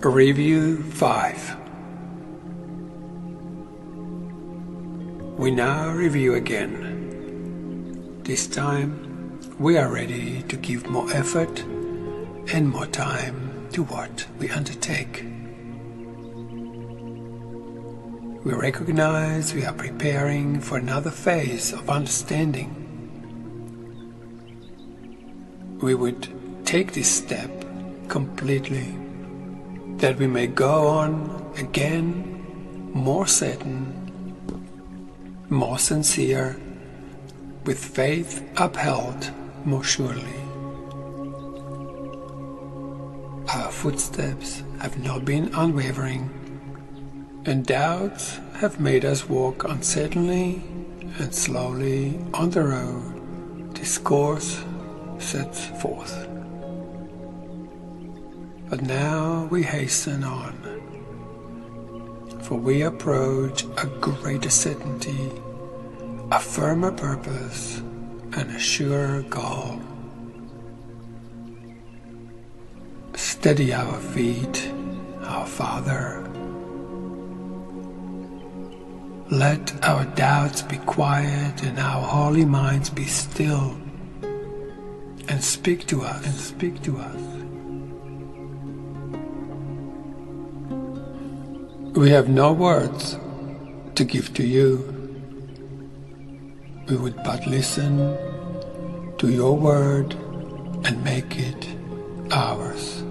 Review 5. We now review again. This time we are ready to give more effort and more time to what we undertake. We recognize we are preparing for another phase of understanding. We would take this step completely, that we may go on again more certain, more sincere, with faith upheld more surely. Our footsteps have not been unwavering, and doubts have made us walk uncertainly and slowly on the road this course sets forth. But now we hasten on, for we approach a greater certainty, a firmer purpose, and a surer goal. Steady our feet, our Father. Let our doubts be quiet and our holy minds be still, and speak to us, We have no words to give to you. We would but listen to your word and make it ours.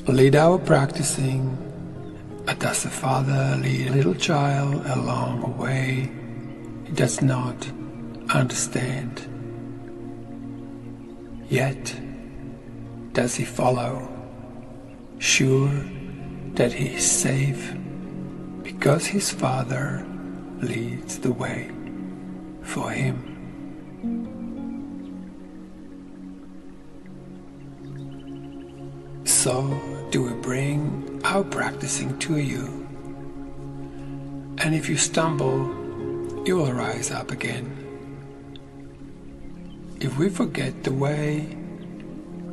Lead our practicing, does the Father lead a little child along a way he does not understand? Yet does he follow, sure that he is safe, because his Father leads the way for him. So do we bring our practicing to you, and if you stumble, you will rise up again. If we forget the way,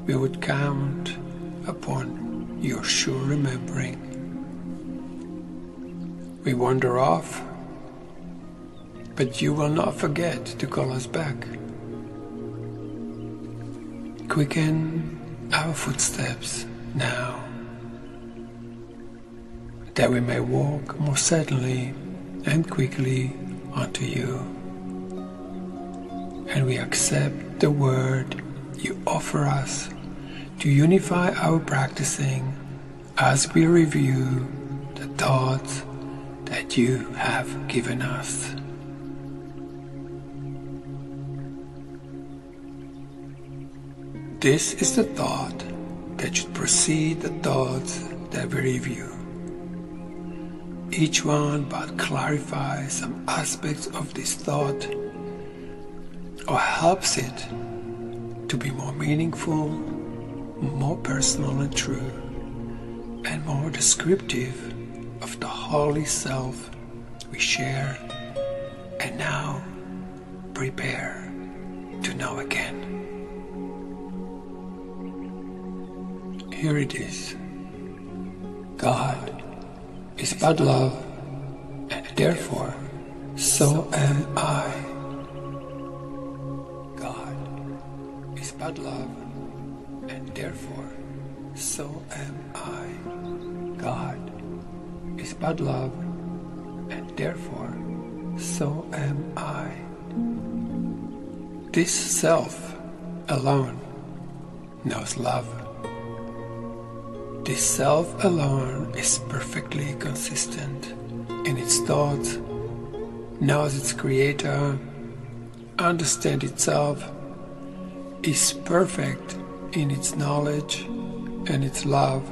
we would count upon your sure remembering. We wander off, but you will not forget to call us back. Quicken our footsteps now, that we may walk more certainly and quickly unto you. And we accept the word you offer us to unify our practicing as we review the thoughts that you have given us. This is the thought that should precede the thoughts that we review. Each one but clarifies some aspects of this thought or helps it to be more meaningful, more personal and true, and more descriptive of the holy self we share and now prepare to know again. Here it is. God is but love, and therefore so am I. God is but love, and therefore so am I. God is but love, and therefore so am I. This self alone knows love. This self alone is perfectly consistent in its thoughts, knows its creator, understands itself, is perfect in its knowledge and its love,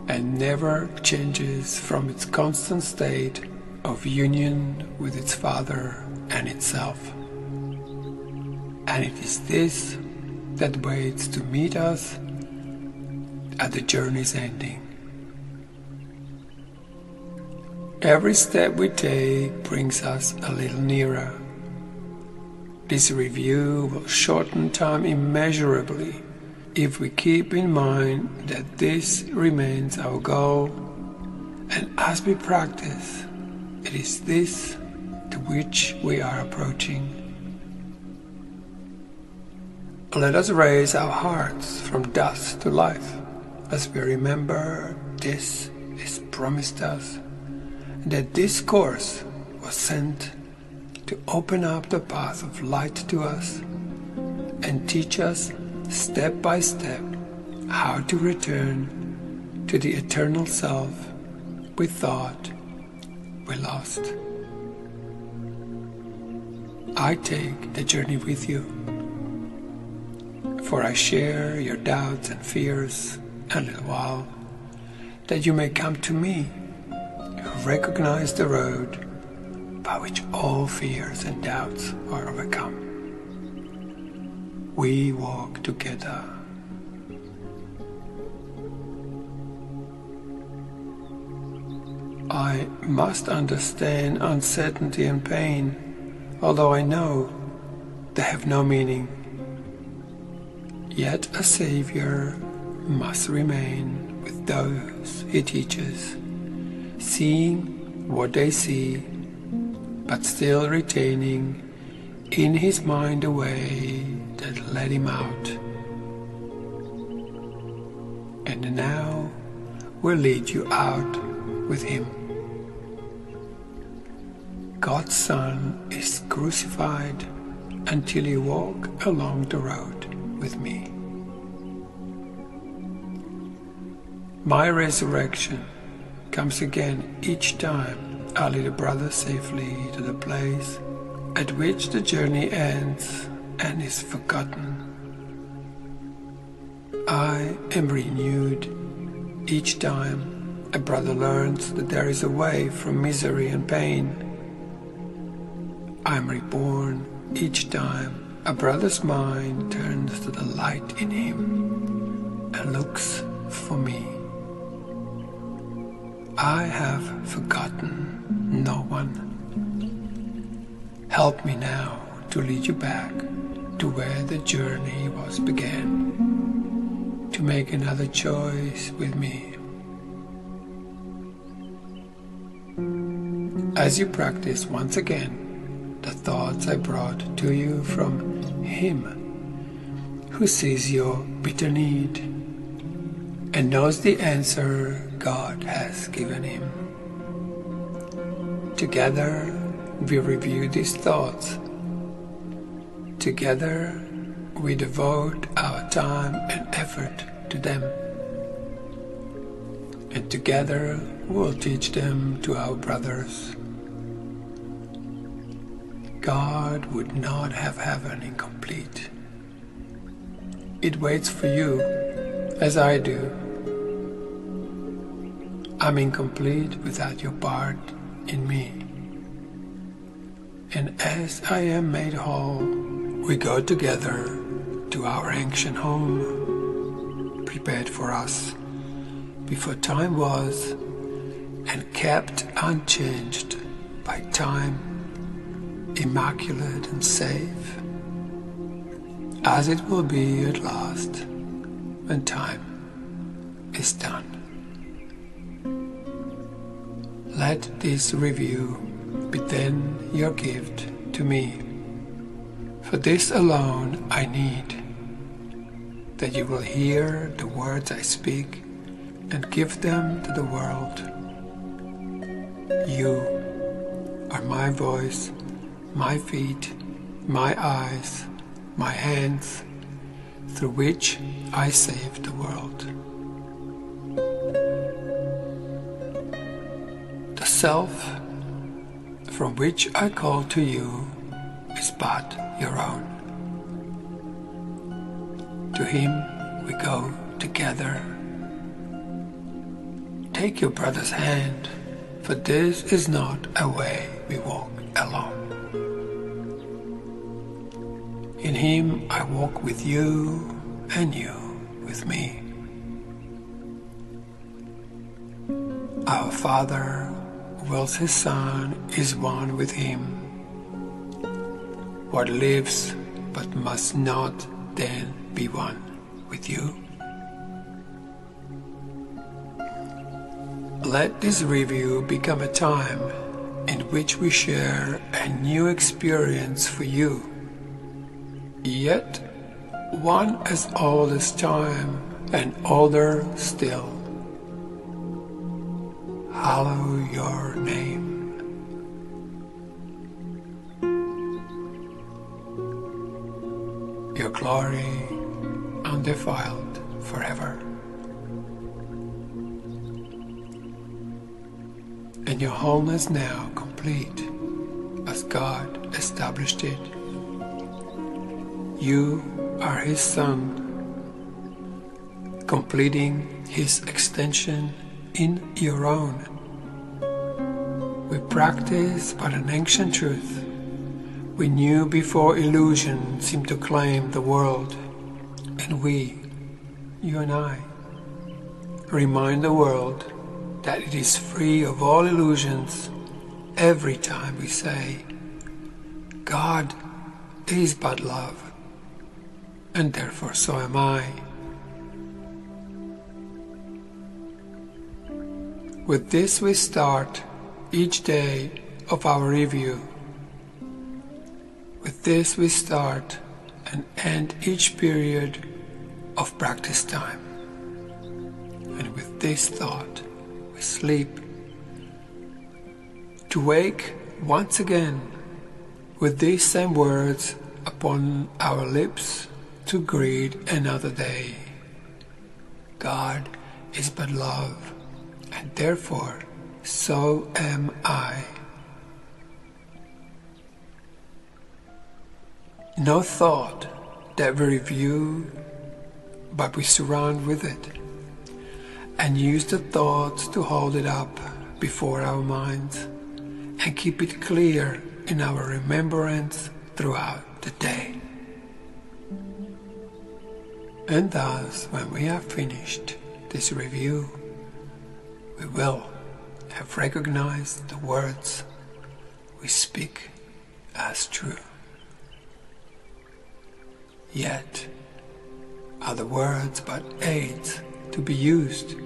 and never changes from its constant state of union with its Father and itself. And it is this that waits to meet us at the journey's ending. Every step we take brings us a little nearer. This review will shorten time immeasurably if we keep in mind that this remains our goal, and as we practice, it is this to which we are approaching. Let us raise our hearts from dust to life as we remember this is promised us, that this course was sent to open up the path of light to us and teach us step by step how to return to the eternal self we thought we lost. I take the journey with you, for I share your doubts and fears a little while, that you may come to me, who recognize the road by which all fears and doubts are overcome. We walk together. I must understand uncertainty and pain, although I know they have no meaning. Yet a Savior must remain with those he teaches, seeing what they see, but still retaining in his mind a way that led him out. And now will lead you out with him. God's Son is crucified until you walk along the road with me. My resurrection comes again each time I lead a brother safely to the place at which the journey ends and is forgotten. I am renewed each time a brother learns that there is a way from misery and pain. I am reborn each time a brother's mind turns to the light in him and looks for me. I have forgotten no one. Help me now to lead you back to where the journey was began, to make another choice with me. As you practice once again the thoughts I brought to you from Him who sees your bitter need and knows the answer God has given him. Together we review these thoughts. Together we devote our time and effort to them. And together we'll teach them to our brothers. God would not have heaven incomplete. It waits for you as I do. I'm incomplete without your part in me. And as I am made whole, we go together to our ancient home, prepared for us before time was, and kept unchanged by time, immaculate and safe, as it will be at last when time is done. Let this review be then your gift to me. For this alone I need, that you will hear the words I speak and give them to the world. You are my voice, my feet, my eyes, my hands, through which I save the world. The self from which I call to you is but your own. To him we go together. Take your brother's hand, for this is not a way we walk alone. In him I walk with you, and you with me. Our Father wills his Son is one with him. What lives but must not then be one with you. Let this review become a time in which we share a new experience for you, yet one as old as time and older still. Hallow your name. Your glory undefiled forever. And your wholeness now complete as God established it. You are His Son, completing His extension in your own. We practice but an ancient truth we knew before illusion seemed to claim the world, and we, you and I, remind the world that it is free of all illusions every time we say, God is but love, and therefore so am I. With this we start each day of our review. With this we start and end each period of practice time. And with this thought we sleep, to wake once again with these same words upon our lips to greet another day. God is but love, and therefore so am I. No thought that we review, but we surround with it, and use the thoughts to hold it up before our minds and keep it clear in our remembrance throughout the day. And thus, when we have finished this review, we will have recognized the words we speak as true. Yet are the words but aids to be used,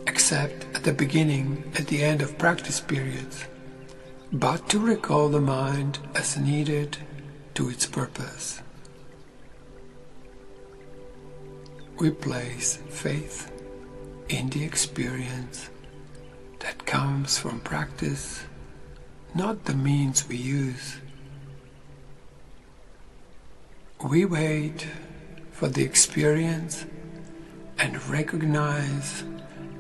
except at the beginning, at the end of practice periods, but to recall the mind as needed to its purpose. We place faith in the experience that comes from practice, not the means we use. We wait for the experience and recognize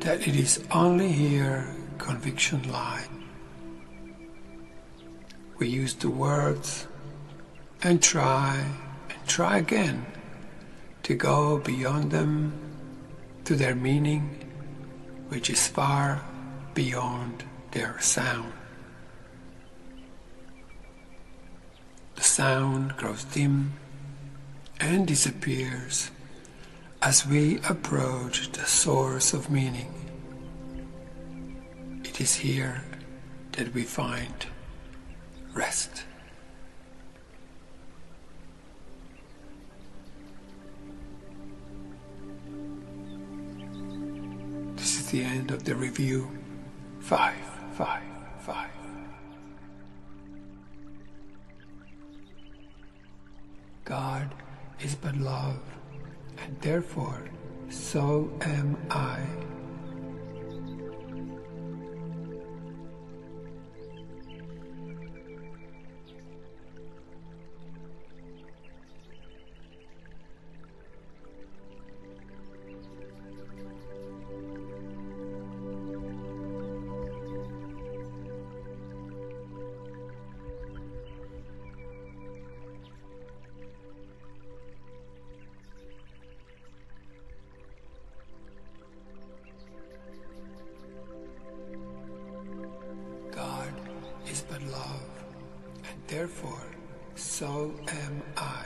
that it is only here conviction lies. We use the words and try again to go beyond them to their meaning, which is far beyond their sound. The sound grows dim and disappears as we approach the source of meaning. It is here that we find rest. This is the end of the review 555. God is but love, and therefore so am I. God is but love, and therefore so am I.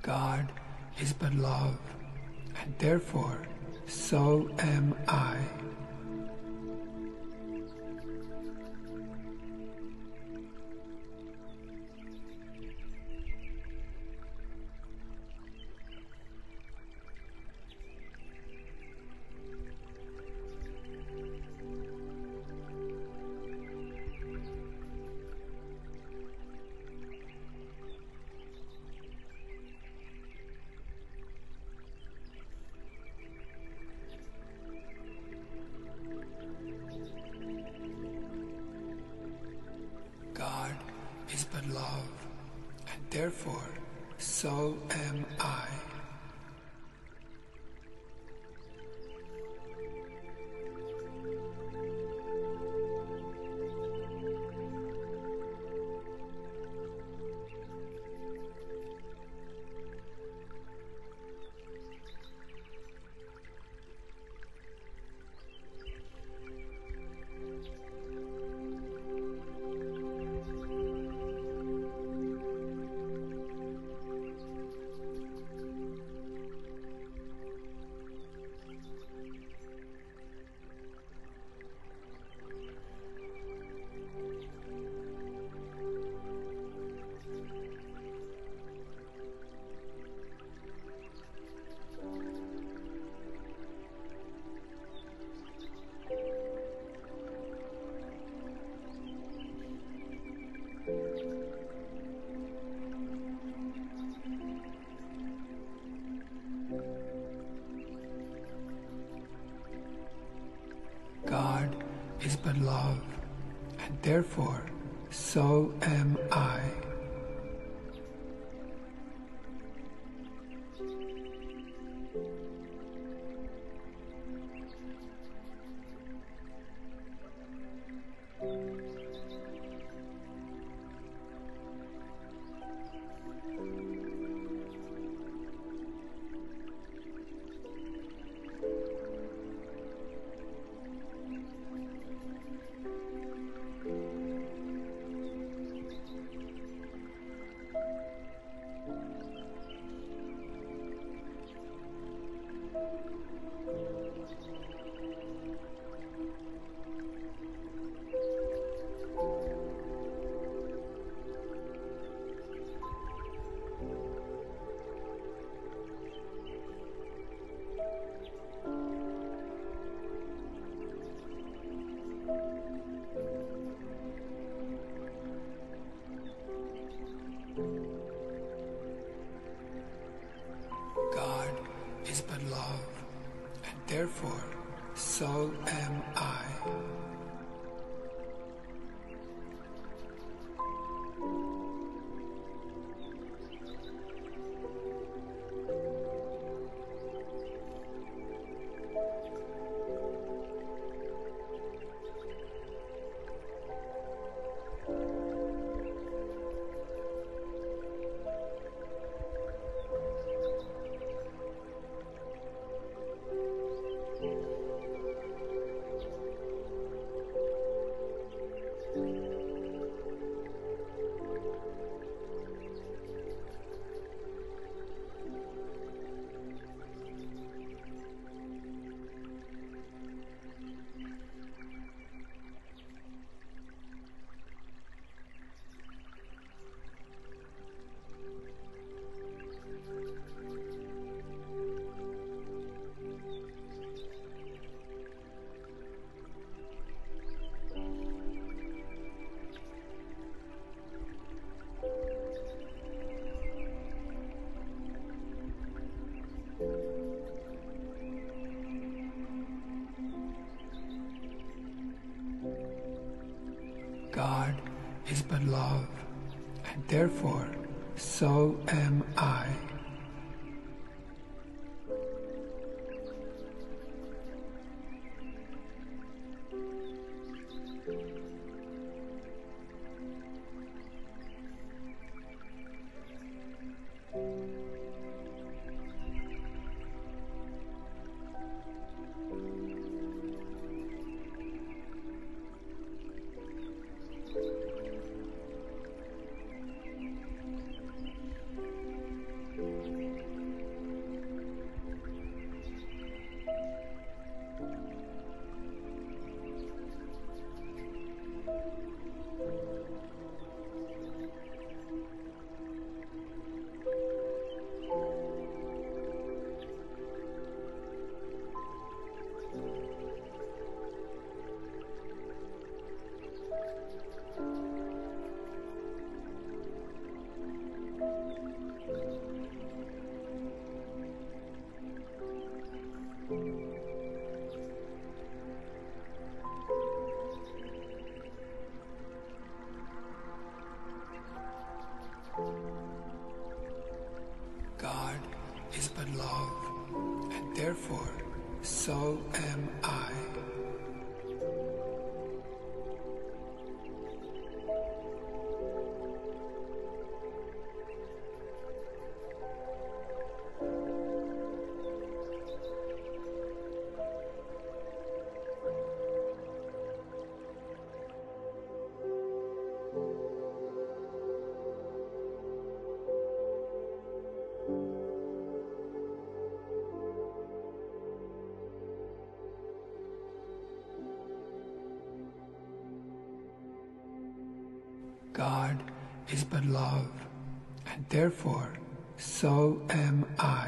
God is but love, and therefore so am I. God is but love, and therefore so am I. God is but love, and therefore so am I. God is but love, and therefore so am I. God is but love, and therefore so am I. God is but love, and therefore so am I. God is but love, and therefore so am I.